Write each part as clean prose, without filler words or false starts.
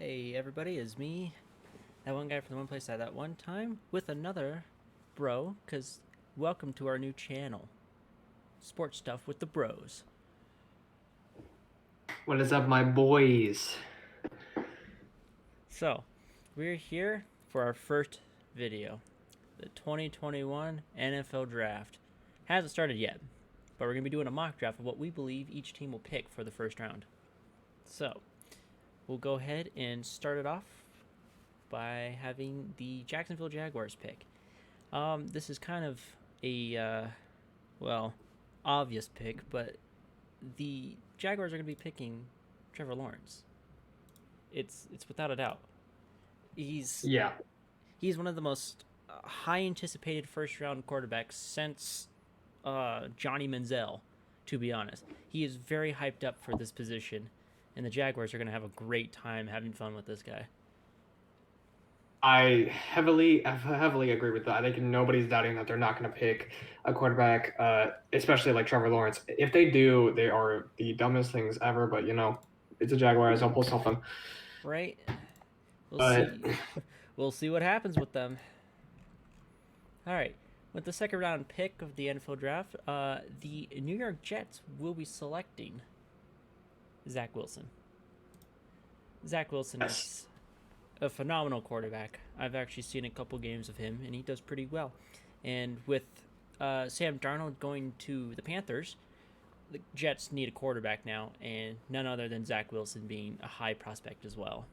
Hey everybody, it's me, that one guy from the one place at that one time, with another bro, cause welcome to our new channel, Sports Stuff with the Bros. What is up, my boys? So, we're here for our first video, the 2021 NFL Draft. Hasn't started yet, but we're gonna be doing a mock draft of what we believe each team will pick for the first round. So, we'll go ahead and start it off by having the Jacksonville Jaguars pick. This is kind of a well, obvious pick, but the Jaguars are going to be picking Trevor Lawrence. It's without a doubt. He's Yeah, he's one of the most high anticipated first round quarterbacks since Johnny Manziel. To be honest, he is very hyped up for this position, and the Jaguars are going to have a great time having fun with this guy. I heavily agree with that. I think nobody's doubting that they're not going to pick a quarterback, especially like Trevor Lawrence. If they do, they are the dumbest things ever. But it's a Jaguars. I'll pull something. Right? We'll But see. We'll see what happens with them. All right. With the second round pick of the NFL draft, the New York Jets will be selecting Zach Wilson. Zach Wilson yes, is a phenomenal quarterback. I've actually seen a couple games of him, and he does pretty well. And with Sam Darnold going to the Panthers, the Jets need a quarterback now, and none other than Zach Wilson being a high prospect as well.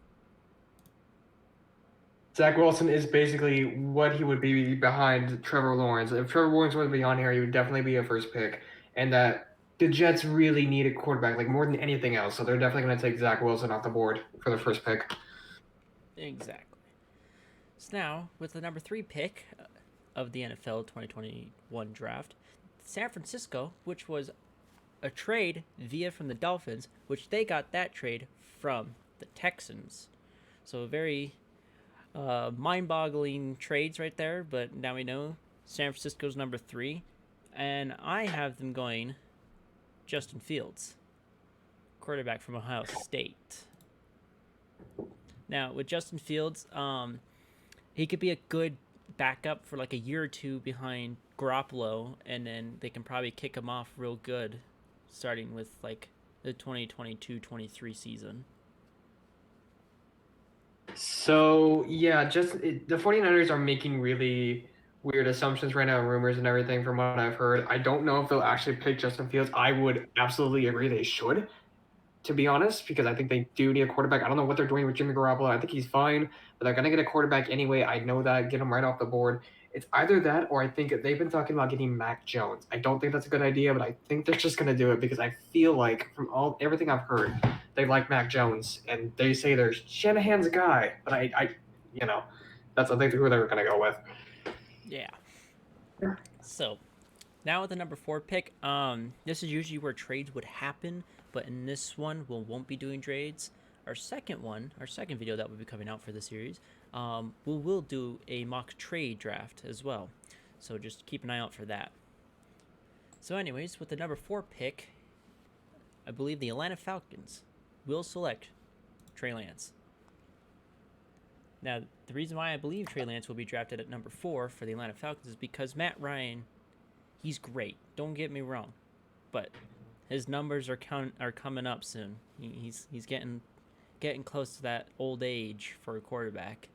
Zach Wilson is basically what he would be behind Trevor Lawrence. If Trevor Lawrence would be on here, he would definitely be a first pick. And that the Jets really need a quarterback, like more than anything else. So they're definitely going to take Zach Wilson off the board for the first pick. Exactly. So now, with the number 3 pick of the NFL 2021 draft, San Francisco, which was a trade via from the Dolphins, which they got that trade from the Texans. So very mind-boggling trades right there. But now we know San Francisco's number 3, and I have them going Justin Fields, quarterback from Ohio State. Now with Justin Fields, he could be a good backup for like a year or two behind Garoppolo, and then they can probably kick him off real good, starting with like the 2022-23 season. So yeah, the 49ers are making really weird assumptions right now, rumors and everything from what I've heard. I don't know if they'll actually pick Justin Fields. I would absolutely agree they should, to be honest, because I think they do need a quarterback. I don't know what they're doing with Jimmy Garoppolo. I think he's fine, but they're gonna get a quarterback anyway. I know that. Get him right off the board. It's either that or I think they've been talking about getting Mac Jones. I don't think that's a good idea, but I think they're just gonna do it because I feel like from all everything I've heard, they like Mac Jones and they say there's Shanahan's guy. But you know, that's I think who they're gonna go with. Yeah. So now with the number 4 pick, this is usually where trades would happen, but in this one we won't be doing trades. Our second video that will be coming out for the series, we will do a mock trade draft as well. So just keep an eye out for that. So anyways, with the number 4 pick, I believe the Atlanta Falcons will select Trey Lance. Now, the reason why I believe Trey Lance will be drafted at number 4 for the Atlanta Falcons is because Matt Ryan, he's great. Don't get me wrong, but his numbers are coming up soon. He's getting close to that old age for a quarterback.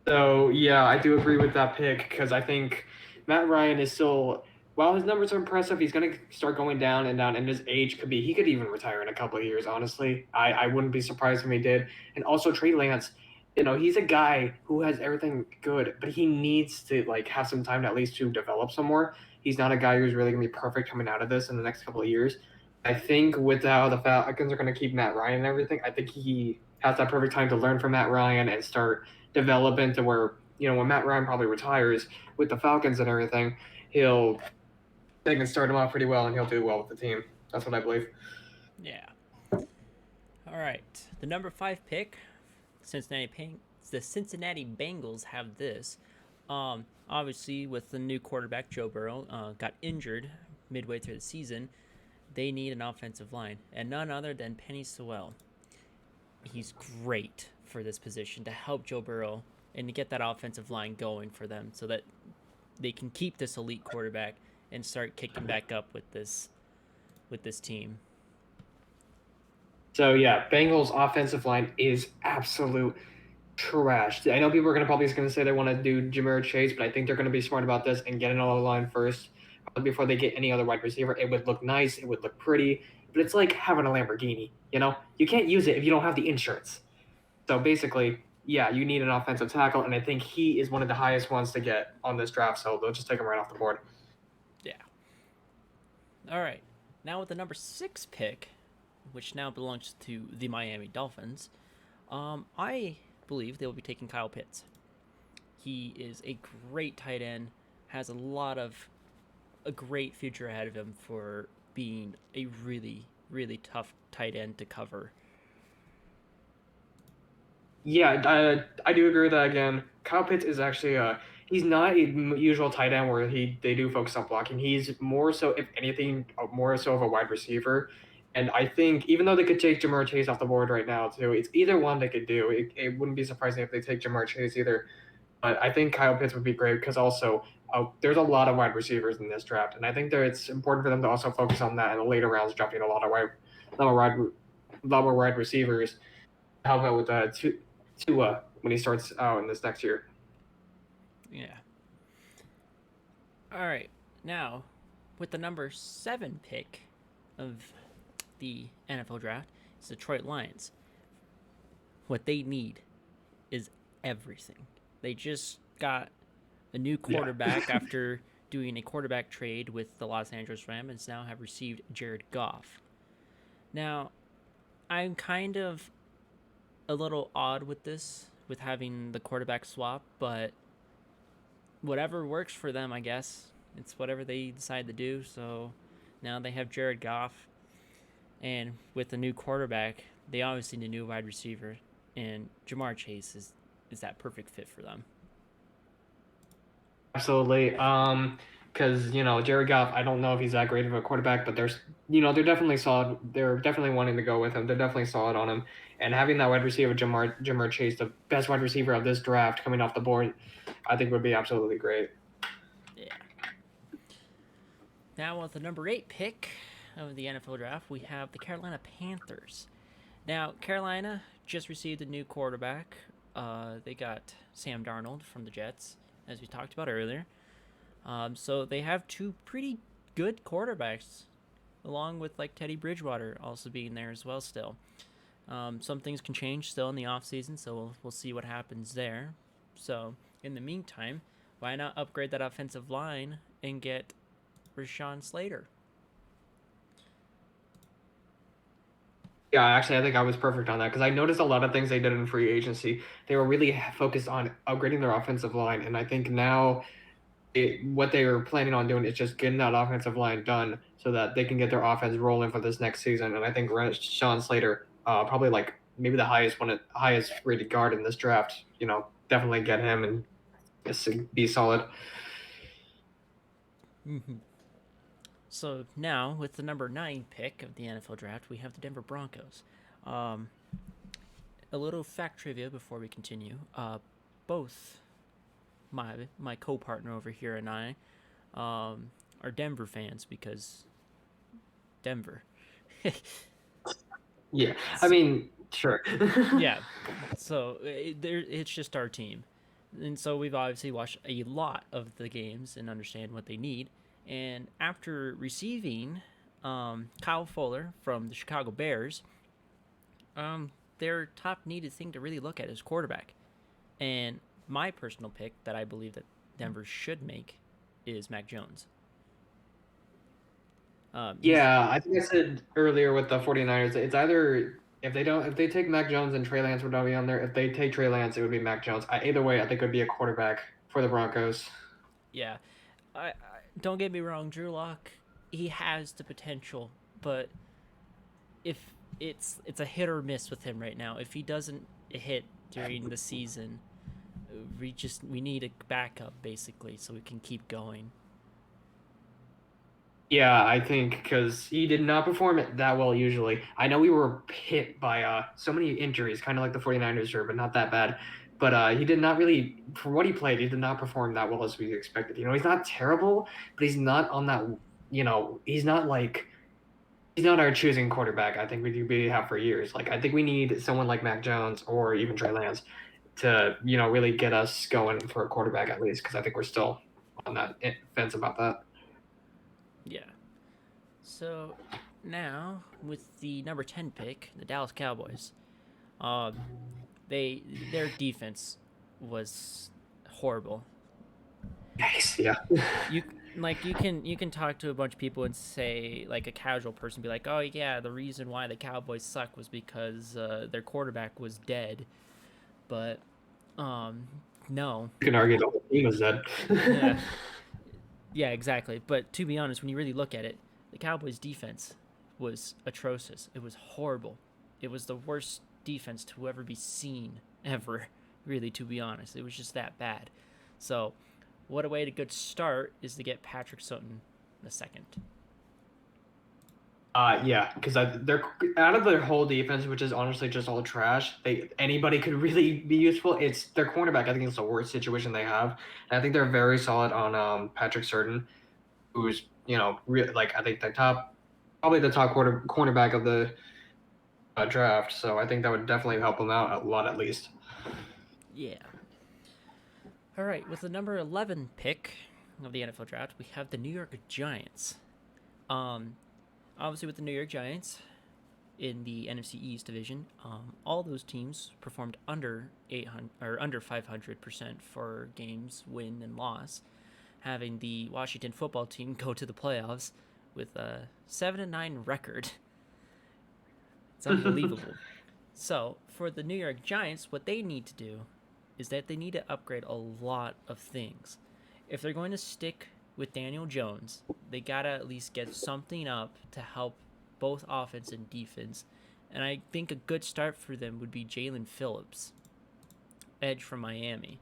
So yeah, I do agree with that pick because I think Matt Ryan is still, while his numbers are impressive, he's going to start going down and down, and his age could be he could even retire in a couple of years. Honestly, I wouldn't be surprised if he did. And also Trey Lance, he's a guy who has everything good, but he needs to like have some time at least to develop some more. He's not a guy who's really going to be perfect coming out of this in the next couple of years. I think with how the Falcons are going to keep Matt Ryan and everything, I think he has that perfect time to learn from Matt Ryan and start develop into where when Matt Ryan probably retires with the Falcons and everything, he'll they can start him off pretty well and he'll do well with the team. That's what I believe. Yeah. All right. The number 5 pick, the Cincinnati Bengals have this. Obviously, with the new quarterback Joe Burrow, got injured midway through the season. they need an offensive line, and none other than Penny Sewell. He's great for this position to help Joe Burrow and to get that offensive line going for them so that they can keep this elite quarterback and start kicking back up with this team. So yeah, Bengals offensive line is absolute trash. I know people are probably going to say they want to do Jamar Chase, but I think they're going to be smart about this and get another line first before they get any other wide receiver. It would look nice, it would look pretty, but it's like having a Lamborghini. You can't use it if you don't have the insurance. So basically, yeah, you need an offensive tackle, and I think he is one of the highest ones to get on this draft. So they'll just take him right off the board. Yeah. All right. Now with the number 6 pick, which now belongs to the Miami Dolphins, I believe they will be taking Kyle Pitts. He is a great tight end, has a great future ahead of him for being a really, really tough tight end to cover. Yeah, I do agree with that again. Kyle Pitts is actually he's not a usual tight end where they do focus on blocking. He's more so, if anything, more so of a wide receiver. And I think even though they could take Jamar Chase off the board right now too, it's either one they could do. It wouldn't be surprising if they take Jamar Chase either. But I think Kyle Pitts would be great because also there's a lot of wide receivers in this draft, and I think that it's important for them to also focus on that in the later rounds, drafting a lot of wide receivers. How about with Tua when he starts out in this next year? Yeah. All right. Now, with the number 7 pick of the NFL draft, it's the Detroit Lions. What they need is everything. They just got a new quarterback after doing a quarterback trade with the Los Angeles Rams, and now have received Jared Goff. Now, I'm kind of a little odd with this, with having the quarterback swap, but whatever works for them, I guess. It's whatever they decide to do. So now they have Jared Goff, and with the new quarterback, they obviously need a new wide receiver, and Jamar Chase is that perfect fit for them. Absolutely. Because Jared Goff, I don't know if he's that great of a quarterback, but they're definitely solid. They're definitely wanting to go with him. They're definitely solid on him, and having that wide receiver, Jamar Chase, the best wide receiver of this draft, coming off the board, I think would be absolutely great. Yeah. Now with the number 8 pick of the NFL draft, we have the Carolina Panthers. Now, Carolina just received a new quarterback. They got Sam Darnold from the Jets, as we talked about earlier. So they have 2 pretty good quarterbacks, along with like Teddy Bridgewater also being there as well still. Some things can change still in the offseason, so we'll see what happens there. So in the meantime, why not upgrade that offensive line and get Rashawn Slater? Yeah, actually, I think I was perfect on that because I noticed a lot of things they did in free agency. They were really focused on upgrading their offensive line, and I think now what they were planning on doing is just getting that offensive line done so that they can get their offense rolling for this next season. And I think Sean Slater, probably like maybe the highest rated guard in this draft, definitely get him and just be solid. Mm-hmm. So now, with the number 9 pick of the NFL draft, we have the Denver Broncos. A little fact trivia before we continue. Both my co-partner over here and I are Denver fans because Denver. Yeah, I mean, sure. Yeah, so it's just our team. And so we've obviously watched a lot of the games and understand what they need. And after receiving Kyle Fuller from the Chicago Bears, their top needed thing to really look at is quarterback. And my personal pick that I believe that Denver should make is Mac Jones. Yeah, I think I said earlier with the 49ers, it's either if they take Mac Jones and Trey Lance would not be on there. If they take Trey Lance, it would be Mac Jones. Either way, I think it would be a quarterback for the Broncos. Yeah, I don't get me wrong, Drew Lock, he has the potential, but if it's a hit or miss with him right now. If he doesn't hit during the season, we need a backup basically so we can keep going. Yeah, I think because he did not perform it that well usually. I know we were hit by so many injuries, kind of like the 49ers were, but not that bad. But he did not really, for what he played, he did not perform that well as we expected. He's not terrible, but he's not on that, he's not like, he's not our choosing quarterback. I think we have for years. Like, I think we need someone like Mac Jones or even Trey Lance to, really get us going for a quarterback at least, because I think we're still on that fence about that. Yeah. So now with the number 10 pick, the Dallas Cowboys, um, their defense was horrible. Nice, yeah. You you can talk to a bunch of people and say, like, a casual person be like, oh yeah, the reason why the Cowboys suck was because their quarterback was dead. But um, no, You can argue the whole team is dead. yeah, yeah, exactly. But to be honest, when you really look at it, the Cowboys' defense was atrocious. It was horrible. It was the worst defense to ever be seen ever. Really, to be honest, it was just that bad. So, what a way to good start is to get Patrick Sutton the second. Yeah, because they're out of their whole defense, which is honestly just all trash. Anybody could really be useful. It's their cornerback. I think it's the worst situation they have, and I think they're very solid on Patrick Surtain, who's like I think probably the top cornerback of the draft. So I think that would definitely help them out a lot at least. Yeah. All right, with the number 11 pick of the NFL draft, we have the New York Giants. Um, Obviously with the New York Giants in the NFC East division, all those teams performed under 800 or under 500% for games win and loss, having the Washington football team go to the playoffs with a 7-9 record. It's unbelievable. So, for the New York Giants, what they need to do is that they need to upgrade a lot of things. If they're going to stick with Daniel Jones, they gotta at least get something up to help both offense and defense. And I think a good start for them would be Jalen Phillips, edge from Miami.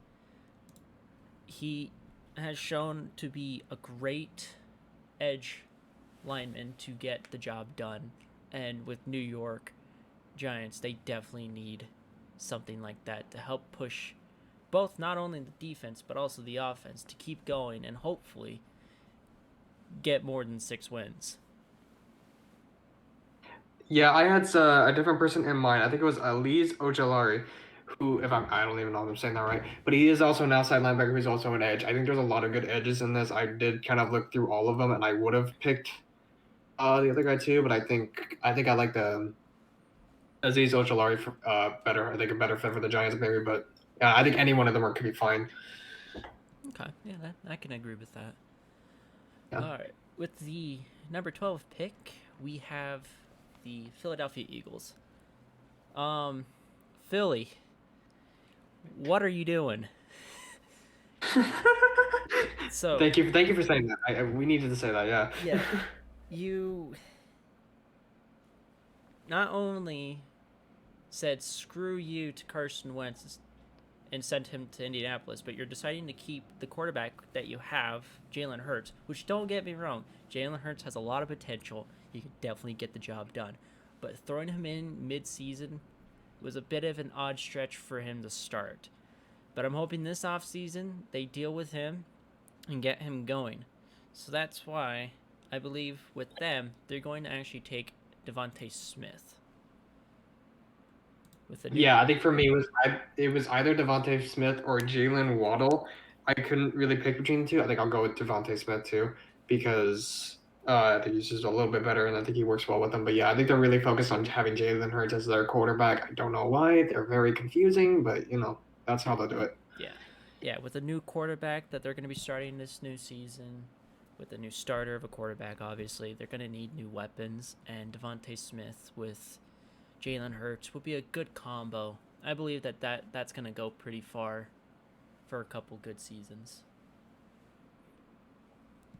He has shown to be a great edge lineman to get the job done. And with New York Giants, they definitely need something like that to help push both not only the defense but also the offense to keep going and hopefully get more than 6 wins. Yeah, I had a different person in mind. I think it was Elise Ojolari, who, if I don't even know if I'm saying that right, but he is also an outside linebacker who's also an edge. I think there's a lot of good edges in this. I did kind of look through all of them, and I would have picked the other guy too, but I think I like the Aziz Ojolari better. I think a better fit for the Giants maybe, but yeah, I think any one of them could be fine. Okay, yeah, I can agree with that. Yeah. All right, with the number 12 pick, we have the Philadelphia Eagles. Um, Philly, what are you doing? So, Thank you for saying that. We needed to say that. Yeah. yeah, you not only said screw you to Carson Wentz and sent him to Indianapolis, but you're deciding to keep the quarterback that you have, Jalen Hurts, which, don't get me wrong, Jalen Hurts has a lot of potential. He could definitely get the job done. But throwing him in mid-season was a bit of an odd stretch for him to start. But I'm hoping this offseason they deal with him and get him going. So that's why I believe with them, they're going to actually take Devontae Smith. Yeah, I think for me it was either Devontae Smith or Jalen Waddle. I couldn't really pick between the two. I think I'll go with Devontae Smith too because I think he's just a little bit better, and I think he works well with them. But yeah, I think they're really focused on having Jalen Hurts as their quarterback. I don't know why. They're very confusing, but that's how they'll do it. Yeah. Yeah, with a new quarterback that they're going to be starting this new season, with a new starter of a quarterback, obviously, they're going to need new weapons, and Devontae Smith with Jalen Hurts would be a good combo. I believe that's going to go pretty far for a couple good seasons.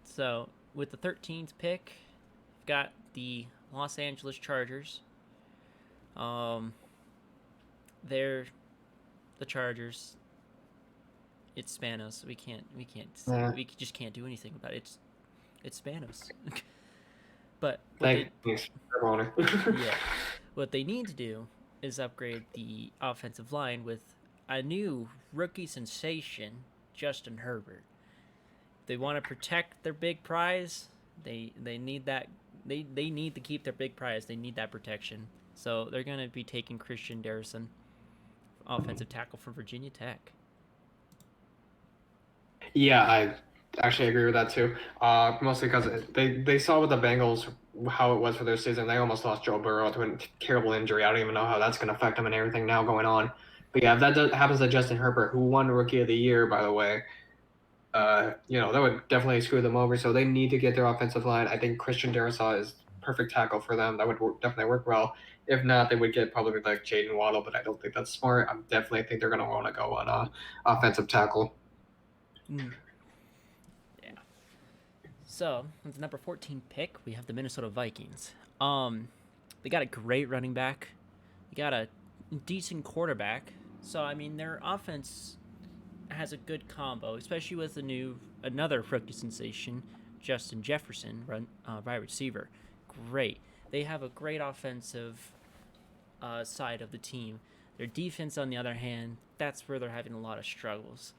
So, with the 13th pick, we've got the Los Angeles Chargers. They're the Chargers. It's Spanos. We just can't do anything about it. It's Spanos. But Thanks, Owner. yeah, what they need to do is upgrade the offensive line with a new rookie sensation, Justin Herbert. They want to protect their big prize. They need that. They need to keep their big prize. They need that protection. So they're going to be taking Christian Darrison, offensive tackle from Virginia Tech. Yeah, I actually agree with that too. Mostly because they saw with the Bengals how it was for their season. They almost lost Joe Burrow to a terrible injury. I don't even know how that's going to affect them and everything now going on. But yeah, if happens to Justin Herbert, who won Rookie of the Year, by the way, that would definitely screw them over. So they need to get their offensive line. I think Christian Darrisaw is perfect tackle for them. That would definitely work well. If not, they would get probably like Jaden Waddle, but I don't think that's smart. I definitely think they're going to want to go on offensive tackle. Yeah. So with the number 14 pick, we have the Minnesota Vikings. They got a great running back. They got a decent quarterback. So I mean, their offense has a good combo, especially with another rookie sensation, Justin Jefferson, wide receiver. Great. They have a great offensive side of the team. Their defense, on the other hand, that's where they're having a lot of struggles.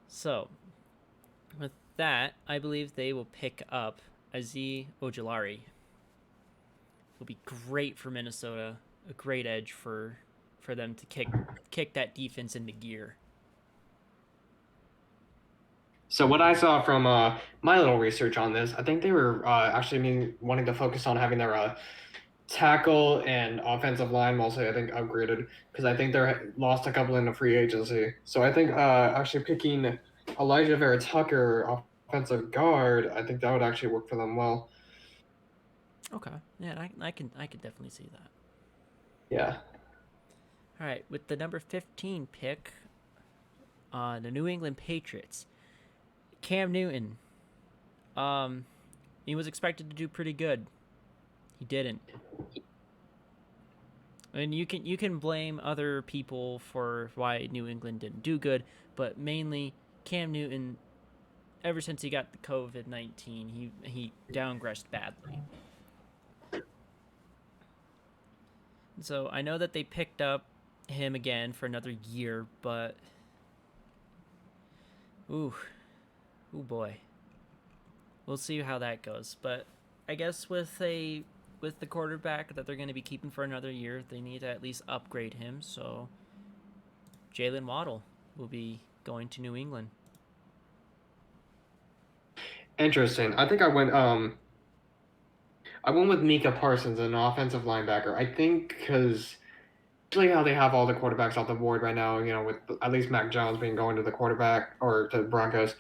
So, with that, I believe they will pick up Azeez Ojulari. Will be great for Minnesota. A great edge for them to kick that defense into gear. So what I saw from my little research on this, I think they were actually wanting to focus on having their tackle and offensive line mostly, I think, upgraded because I think they lost a couple in the free agency. So I think actually picking Elijah Vera Tucker, offensive guard, I think that would actually work for them well. Okay, yeah, I can definitely see that. Yeah. All right, with the number 15 pick, the New England Patriots, Cam Newton. He was expected to do pretty good. He didn't. And you can blame other people for why New England didn't do good, but mainly Cam Newton. Ever since he got the COVID-19, he downgressed badly. So I know that they picked up him again for another year, but ooh boy, we'll see how that goes. But I guess with the quarterback that they're going to be keeping for another year, they need to at least upgrade him. So Jalen Waddle will be going to New England. Interesting. I think I went with Micah Parsons, an offensive linebacker. I think because usually how they have all the quarterbacks off the board right now, with at least Mac Jones being going to the quarterback or to the Broncos.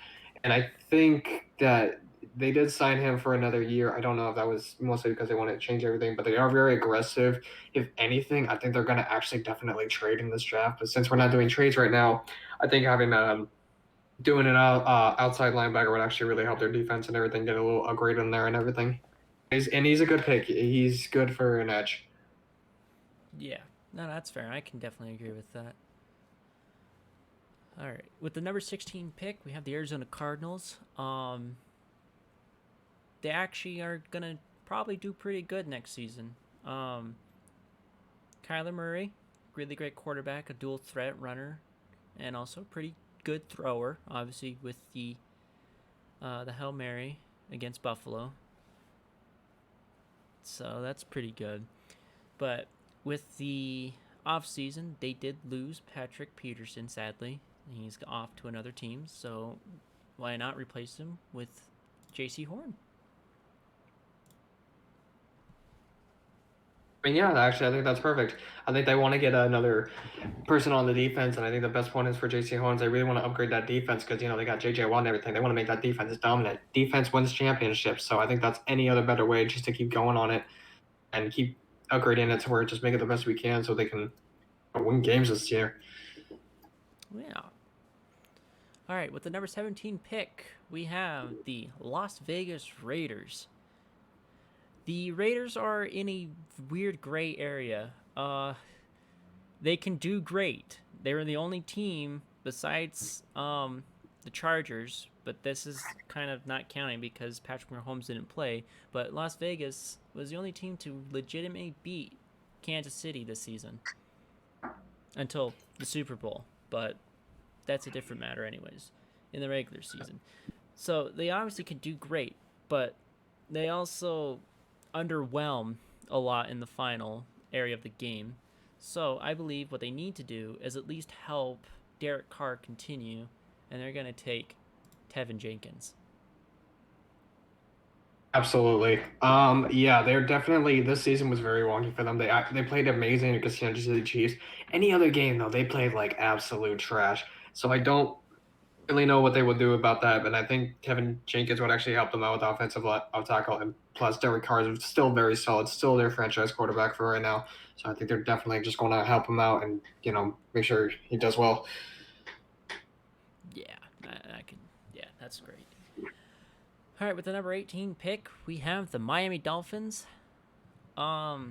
And I think that they did sign him for another year. I don't know if that was mostly because they wanted to change everything, but they are very aggressive. If anything, I think they're going to actually definitely trade in this draft. But since we're not doing trades right now, I think having doing an outside linebacker would actually really help their defense and everything, get a little upgrade in there and everything. He's a good pick. He's good for an edge. Yeah, no, that's fair. I can definitely agree with that. All right, with the number 16 pick, we have the Arizona Cardinals. They actually are gonna probably do pretty good next season. Kyler Murray, really great quarterback, a dual threat runner, and also pretty good thrower. Obviously, with the Hail Mary against Buffalo, so that's pretty good. But with the offseason, they did lose Patrick Peterson, sadly. He's off to another team, so why not replace him with J.C. Horn? I mean, yeah, actually, I think that's perfect. I think they want to get another person on the defense, and I think the best one is for J.C. Horns. They really want to upgrade that defense because, they got J.J. Watt and everything. They want to make that defense dominant. Defense wins championships, so I think that's any other better way just to keep going on it and keep upgrading it to where just make it the best we can so they can win games this year. Yeah. All right, with the number 17 pick, we have the Las Vegas Raiders. The Raiders are in a weird gray area. They can do great. They're the only team besides the the Chargers, but this is kind of not counting because Patrick Mahomes didn't play. But Las Vegas was the only team to legitimately beat Kansas City this season until the Super Bowl. But that's a different matter, anyways, in the regular season. So they obviously could do great, but they also underwhelm a lot in the final area of the game. So I believe what they need to do is at least help Derek Carr continue, and they're going to take Tevin Jenkins. Absolutely. Yeah, they're definitely this season was very wonky for them. They played amazing against Kansas City Chiefs. Any other game though, they played like absolute trash. So I don't really know what they will do about that. But I think Kevin Jenkins would actually help them out with offensive tackle, and plus Derek Carr is still very solid, still their franchise quarterback for right now. So I think they're definitely just going to help him out and make sure he does well. Yeah, I can. Yeah, that's great. All right, with the number 18 pick, we have the Miami Dolphins. 10-6,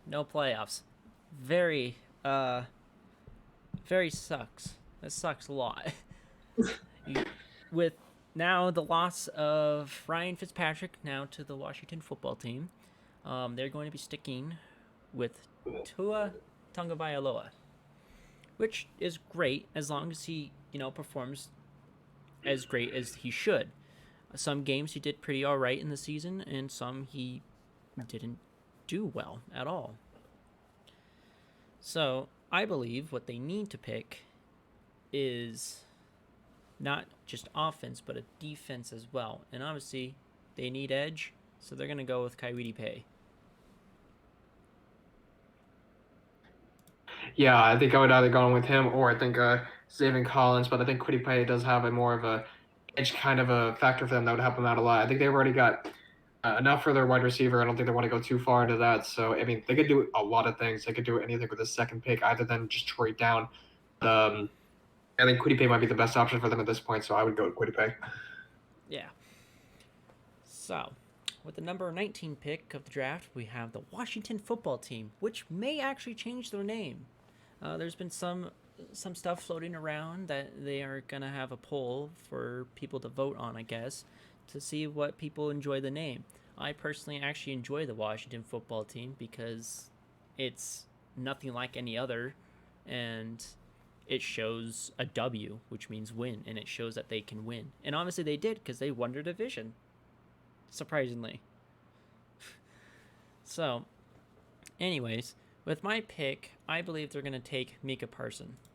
no playoffs. Very sucks. That sucks a lot. With now the loss of Ryan Fitzpatrick now to the Washington football team, they're going to be sticking with Tua Tagovailoa, which is great as long as he performs as great as he should. Some games he did pretty all right in the season, and some he didn't do well at all. So I believe what they need to pick is not just offense, but a defense as well. And obviously, they need edge, so they're going to go with Kwity Paye. Yeah, I think I would either go with him or I think Zaven Collins, but I think Kwity Paye does have a more of a edge kind of a factor for them that would help them out a lot. I think they've already got enough for their wide receiver. I don't think they want to go too far into that. So, I mean, they could do a lot of things. They could do anything with the second pick, either than just trade down. I think Kwity Paye might be the best option for them at this point, so I would go with Kwity Paye. Yeah. So, with the number 19 pick of the draft, we have the Washington football team, which may actually change their name. There's been some stuff floating around that they are going to have a poll for people to vote on, I guess, to see what people enjoy the name. I personally actually enjoy the Washington football team because it's nothing like any other, and it shows a W, which means win, and it shows that they can win. And obviously they did because they won their division, surprisingly. So, anyways, with my pick, I believe they're going to take Micah Parsons.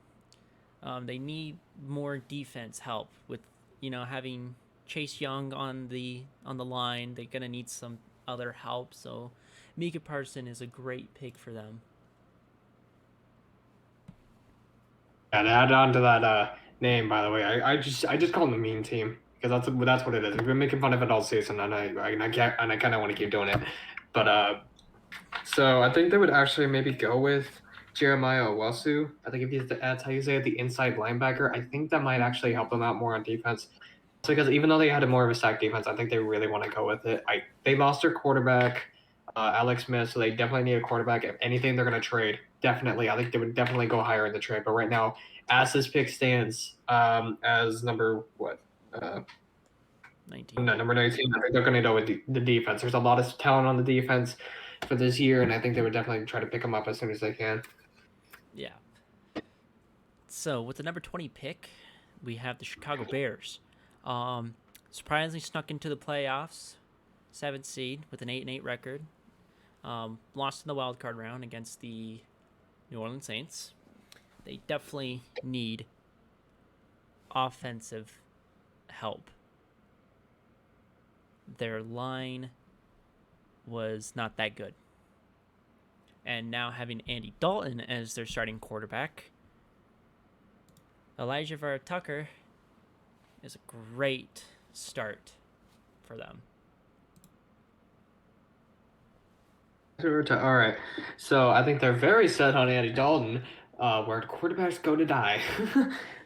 They need more defense help with, having Chase Young on the line. They're going to need some other help. So Micah Parsons is a great pick for them. And add on to that name, by the way, I just call them the mean team because that's what it is. We've been making fun of it all season, and I kind of want to keep doing it. But so I think they would actually maybe go with Jeremiah Owusu. I think if that's how you say it, the inside linebacker. I think that might actually help them out more on defense. So because even though they had a more of a stacked defense, I think they really want to go with it. They lost their quarterback, Alex Smith, so they definitely need a quarterback. If anything, they're going to trade. Definitely, I think they would definitely go higher in the trade. But right now, as this pick stands, as number what? 19. No, number 19. I think they're going to go with the defense. There's a lot of talent on the defense for this year, and I think they would definitely try to pick them up as soon as they can. Yeah. So with the number 20 pick, we have the Chicago Bears. Surprisingly snuck into the playoffs, 7th seed with an 8-8 record. Lost in the wild card round against the New Orleans Saints. They definitely need offensive help. Their line was not that good. And now having Andy Dalton as their starting quarterback, Elijah Vera Tucker is a great start for them. All right. So I think they're very set on Andy Dalton, where quarterbacks go to die.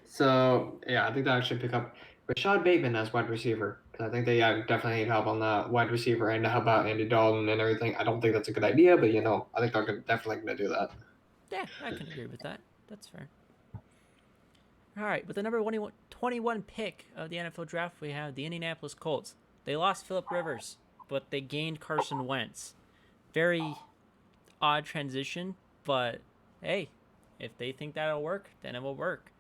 So, yeah, I think they'll actually pick up Rashad Bateman as wide receiver. I think they definitely need help on that wide receiver and to help out Andy Dalton and everything. I don't think that's a good idea, but, I think they're definitely going to do that. Yeah, I can agree with that. That's fair. All right, with the number 21 pick of the NFL draft, we have the Indianapolis Colts. They lost Phillip Rivers, but they gained Carson Wentz. Very odd transition, but hey, if they think that'll work, then it will work.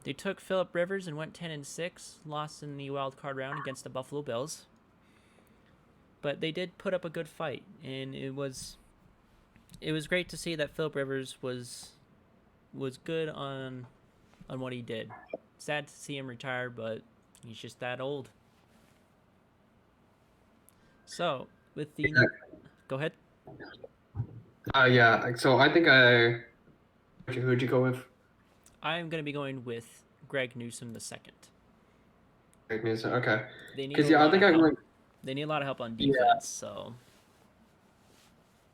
They took Phillip Rivers and went 10-6, lost in the wild card round against the Buffalo Bills. But they did put up a good fight, and it was great to see that Phillip Rivers was good on what he did. Sad to see him retire, but he's just that old. So, with the go ahead. Yeah. So I think who'd you go with? I'm going to be going with Greg Newsome the second. Greg Newsome. Okay. They need Because I think I went. They need a lot of help on defense, so.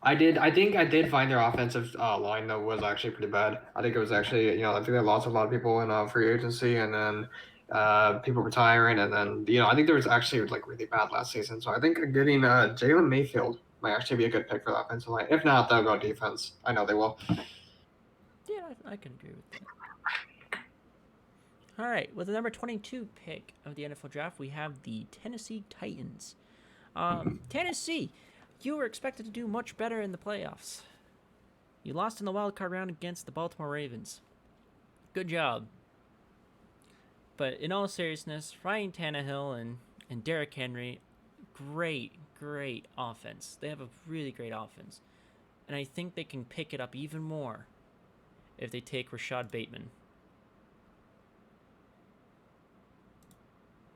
I think I did find their offensive line though was actually pretty bad. I think it was actually I think they lost a lot of people in free agency, and then people retiring, and then I think there was actually like really bad last season. So I think getting Jalen Mayfield might actually be a good pick for the offensive line. If not, they'll go defense. I know they will. Yeah, I can agree with that. All right, with the number 22 pick of the NFL draft, we have the Tennessee Titans. Tennessee, you were expected to do much better in the playoffs. You lost in the wild card round against the Baltimore Ravens. Good job. But in all seriousness, Ryan Tannehill and Derrick Henry, great offense. They have a really great offense. And I think they can pick it up even more if they take Rashad Bateman.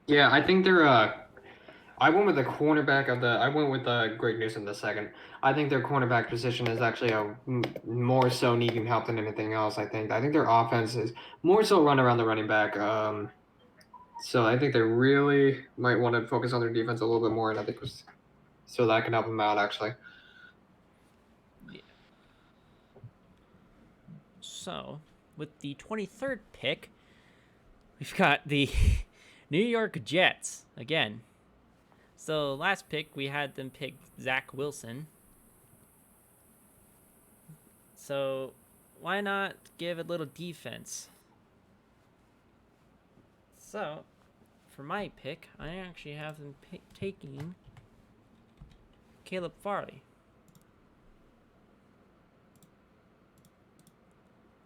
Yeah, I think they're. I went with the cornerback I went with Greg Newsome the second. I think their cornerback position is actually more so needing help than anything else. I think their offense is more so run around the running back. So I think they really might want to focus on their defense a little bit more, and I think so that can help them out actually. Yeah. So with the 23rd pick, we've got the New York Jets again. So last pick, we had them pick Zach Wilson. So why not give a little defense? So for my pick, I actually have them taking Caleb Farley.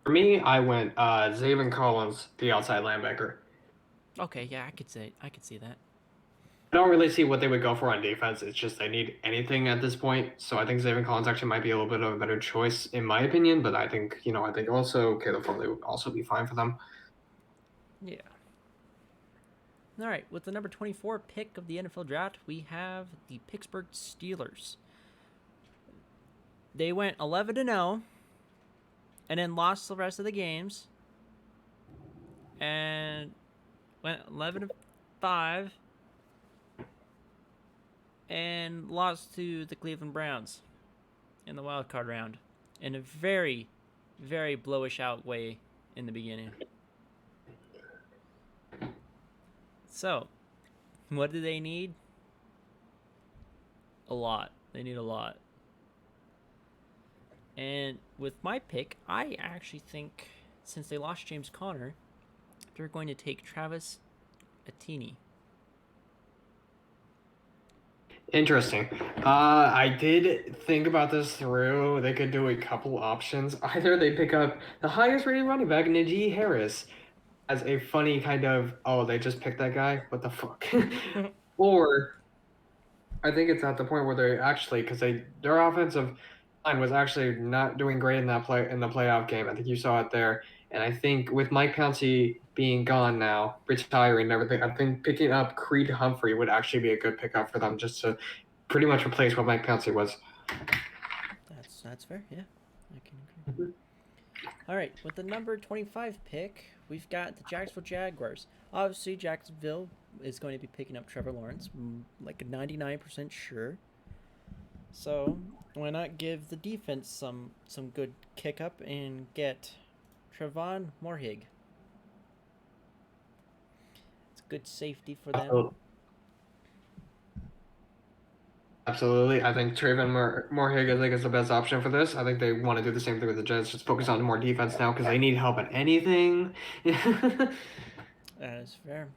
For me, I went Zaven Collins, the outside linebacker. Okay, yeah, I could see that. I don't really see what they would go for on defense. It's just they need anything at this point. So I think Zaven Collins actually might be a little bit of a better choice in my opinion. But I think I think also Caleb Farley would also be fine for them. Yeah. All right, with the number 24 pick of the NFL draft, we have the Pittsburgh Steelers. They went 11-0 and then lost the rest of the games and went 11-5 and lost to the Cleveland Browns in the wild card round in a very, very blowish out way in the beginning. So, what do they need? A lot. They need a lot. And with my pick, I actually think, since they lost James Conner, they're going to take Travis Etienne. Interesting. I did think about this through. They could do a couple options. Either they pick up the highest rated running back, Najee Harris, as a funny kind of, oh, they just picked that guy? What the fuck? Or I think it's at the point where they actually, because their offensive line was actually not doing great in the playoff game. I think you saw it there. And I think with Mike Pouncey being gone now, retiring and everything, I think picking up Creed Humphrey would actually be a good pickup for them, just to pretty much replace what Mike Pouncey was. That's fair, yeah. I can agree. Mm-hmm. All right, with the number 25 pick, we've got the Jacksonville Jaguars. Obviously, Jacksonville is going to be picking up Trevor Lawrence, like a 99% sure. So why not give the defense some good kick up and get Trevon Moehrig? It's good safety for them. Absolutely. I think Trayvon Morehead is the best option for this. I think they want to do the same thing with the Jets. Just focus on more defense now because they need help at anything. That is fair.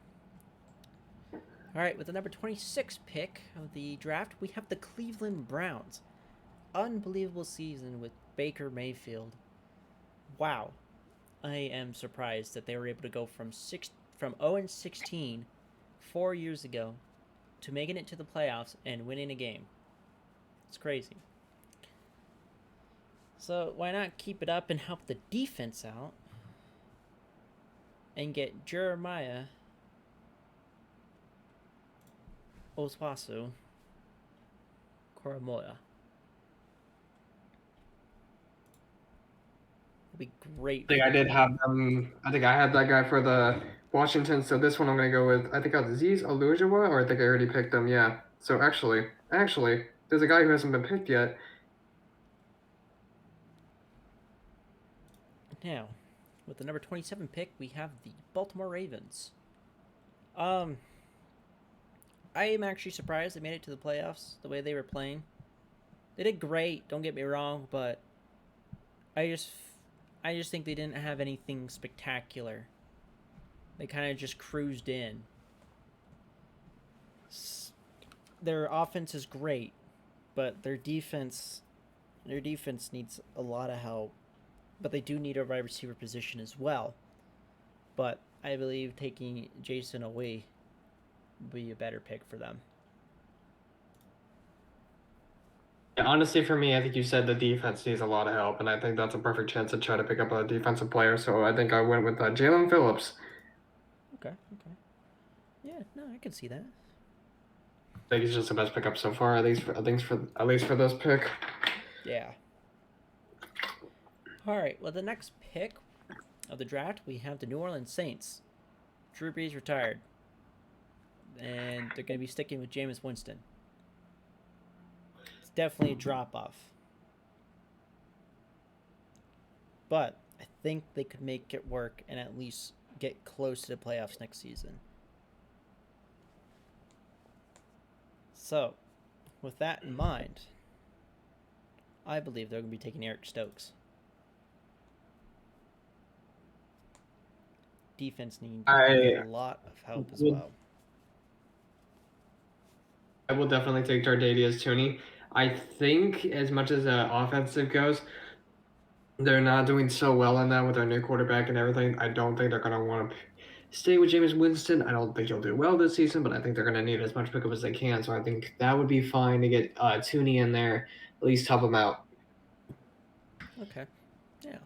All right, with the number 26 pick of the draft, we have the Cleveland Browns. Unbelievable season with Baker Mayfield. Wow. I am surprised that they were able to go from 0-16 4 years ago to making it to the playoffs and winning a game. It's crazy. So why not keep it up and help the defense out and get Jeremiah Oswasu Koromoya. It'd be great. I think I did have them. I think I had that guy for the Washington. So this one I'm gonna go with. I think Aziz Alujawa, or I think I already picked him. Yeah. So actually, there's a guy who hasn't been picked yet. Now, with the number 27 pick, we have the Baltimore Ravens. I am actually surprised they made it to the playoffs the way they were playing. They did great, don't get me wrong, but I just think they didn't have anything spectacular. They kind of just cruised in. Their offense is great, but their defense needs a lot of help. But they do need a wide receiver position as well. But I believe taking Jason away would be a better pick for them. Yeah, honestly, for me, I think you said the defense needs a lot of help, and I think that's a perfect chance to try to pick up a defensive player. So I think I went with Jalen Phillips. Okay. Yeah, no, I can see that. I think he's just the best pickup so far, at least for this pick. Yeah. All right. Well, the next pick of the draft, we have the New Orleans Saints. Drew Brees retired, and they're going to be sticking with Jameis Winston. It's definitely a drop off, but I think they could make it work and at least get close to the playoffs next season. So, with that in mind, I believe they're going to be taking Eric Stokes. Defense needs a lot of help as well. I will definitely take Jardadius Tooney. I think as much as offensive goes, they're not doing so well on that with their new quarterback and everything. I don't think they're going to want to stay with Jameis Winston. I don't think he'll do well this season, but I think they're going to need as much pickup as they can. So I think that would be fine to get Tooney in there, at least help him out. Okay. Yeah.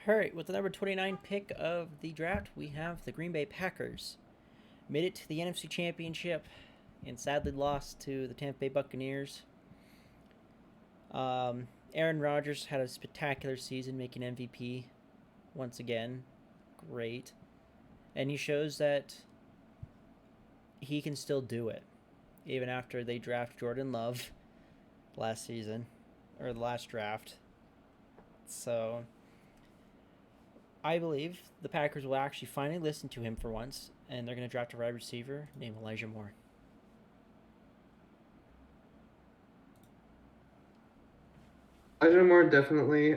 All right. With the number 29 pick of the draft, we have the Green Bay Packers. Made it to the NFC Championship and sadly lost to the Tampa Bay Buccaneers. Aaron Rodgers had a spectacular season, making MVP once again. Great. And he shows that he can still do it, even after they draft Jordan Love last season, or the last draft. So, I believe the Packers will actually finally listen to him for once, and they're going to draft a wide receiver named Elijah Moore. Elijah Moore, definitely.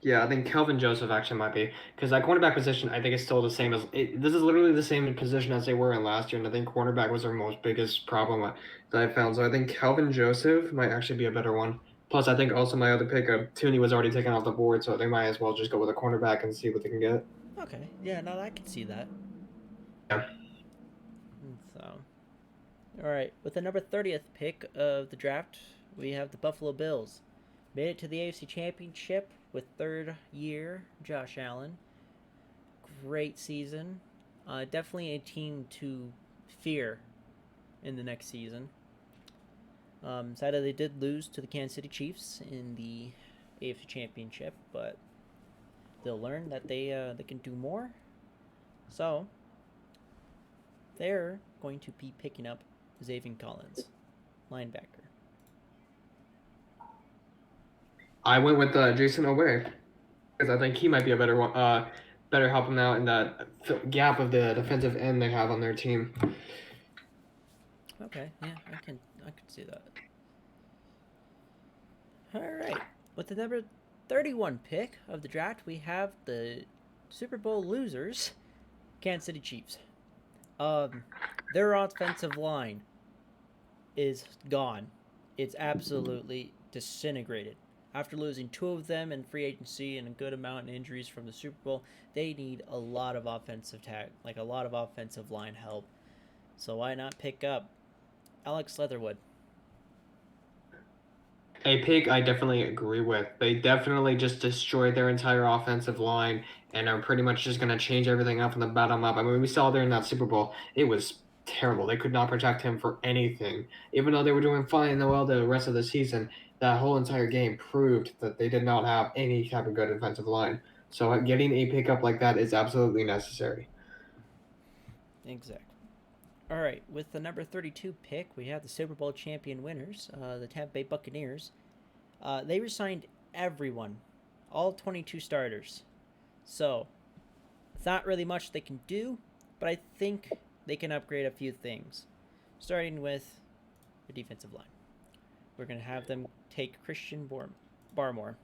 Yeah, I think Kelvin Joseph actually might be, because that cornerback position, I think, is still the same as this is literally the same position as they were in last year, and I think cornerback was their most biggest problem that I found. So I think Kelvin Joseph might actually be a better one. Plus, I think also my other pick, Tooney, was already taken off the board, so they might as well just go with a cornerback and see what they can get. Okay, yeah, no, I can see that. Yeah. So, all right, with the number 30th pick of the draft, we have the Buffalo Bills. Made it to the AFC Championship with third year Josh Allen. Great season. Definitely a team to fear in the next season. Sadly, they did lose to the Kansas City Chiefs in the AFC Championship, but they'll learn that they can do more. So, they're going to be picking up Zaven Collins, linebacker. I went with Jason Owe, because I think he might be a better one, better help him out in that gap of the defensive end they have on their team. Okay, yeah, I can see that. All right, with the number 31 pick of the draft, we have the Super Bowl losers, Kansas City Chiefs. Their offensive line is gone. It's absolutely disintegrated. After losing two of them in free agency and a good amount in injuries from the Super Bowl, they need a lot of offensive like a lot of offensive line help. So why not pick up Alex Leatherwood? A pick I definitely agree with. They definitely just destroyed their entire offensive line and are pretty much just going to change everything up from the bottom up. I mean, we saw there in that Super Bowl, it was terrible. They could not protect him for anything. Even though they were doing fine well the rest of the season, that whole entire game proved that they did not have any type of good defensive line. So getting a pickup like that is absolutely necessary. Exactly. All right, with the number 32 pick, we have the Super Bowl champion winners, the Tampa Bay Buccaneers. They resigned everyone, all 22 starters. So, it's not really much they can do, but I think they can upgrade a few things. Starting with the defensive line. We're going to have them take Christian Barmore.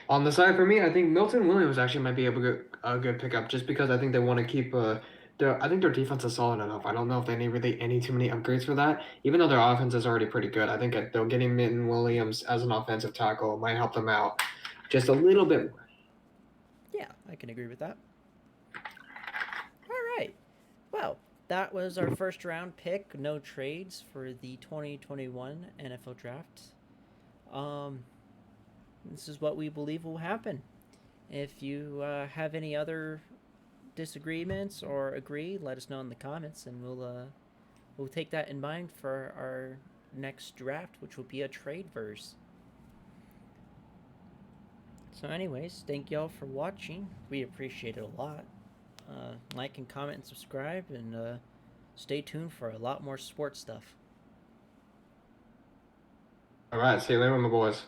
On the side for me, I think Milton Williams actually might be a good pickup just because I think they want to keep I think their defense is solid enough. I don't know if they need really any too many upgrades for that. Even though their offense is already pretty good, I think they'll getting Milton Williams as an offensive tackle might help them out just a little bit more. Yeah, I can agree with that. All right. Well, that was our first round pick. No trades for the 2021 NFL Draft. Um, this is what we believe will happen. If you have any other disagreements or agree, let us know in the comments, and we'll take that in mind for our next draft, which will be a trade verse. So, anyways, thank y'all for watching. We appreciate it a lot. Like and comment and subscribe, and stay tuned for a lot more sports stuff. All right, see you later, my boys.